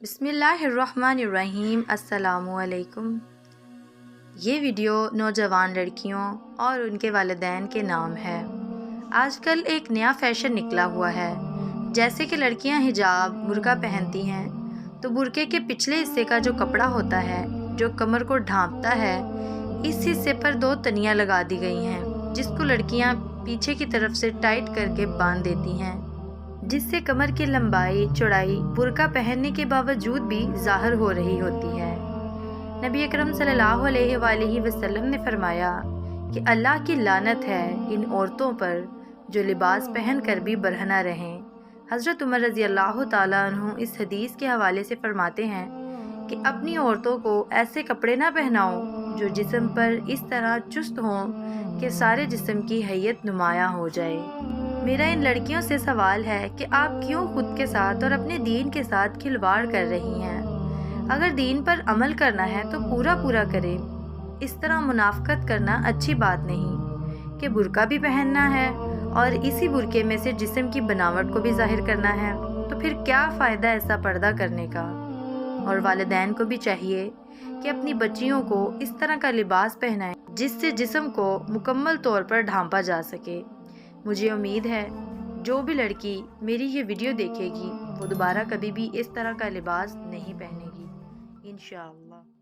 बिस्मिल्लाहिर्रहमानिर्रहीम। अस्सलामुअलैकुम। ये वीडियो नौजवान लड़कियों और उनके वालिदैन के नाम है। आजकल एक नया फ़ैशन निकला हुआ है, जैसे कि लड़कियां हिजाब बुर्का पहनती हैं तो बुर्के के पिछले हिस्से का जो कपड़ा होता है जो कमर को ढांपता है, इस हिस्से पर 2 तनियाँ लगा दी गई हैं, जिसको लड़कियां पीछे की तरफ से टाइट करके बांध देती हैं, जिससे कमर की लंबाई चौड़ाई बुर्का पहनने के बावजूद भी ज़ाहिर हो रही होती है। नबी अकरम सल्लल्लाहु अलैहि वसल्लम ने फरमाया कि अल्लाह की लानत है इन औरतों पर जो लिबास पहन कर भी बरहना रहें। हज़रत उमर रज़ी अल्लाह ताला अन्हु इस हदीस के हवाले से फरमाते हैं कि अपनी औरतों को ऐसे कपड़े ना पहनाओ जो जिस्म पर इस तरह चुस्त हों कि सारे जिस्म की हैयत नुमायाँ हो जाए। मेरा इन लड़कियों से सवाल है कि आप क्यों खुद के साथ और अपने दीन के साथ खिलवाड़ कर रही हैं? अगर दीन पर अमल करना है तो पूरा करें। इस तरह मुनाफकत करना अच्छी बात नहीं कि बुर्का भी पहनना है और इसी बुर्के में से जिस्म की बनावट को भी ज़ाहिर करना है, तो फिर क्या फ़ायदा ऐसा पर्दा करने का। और वालिदैन को भी चाहिए कि अपनी बच्चियों को इस तरह का लिबास पहनाएं जिससे जिस्म को मुकम्मल तौर पर ढांपा जा सके। मुझे उम्मीद है जो भी लड़की मेरी ये वीडियो देखेगी वो दोबारा कभी भी इस तरह का लिबास नहीं पहनेगी, इंशाअल्लाह।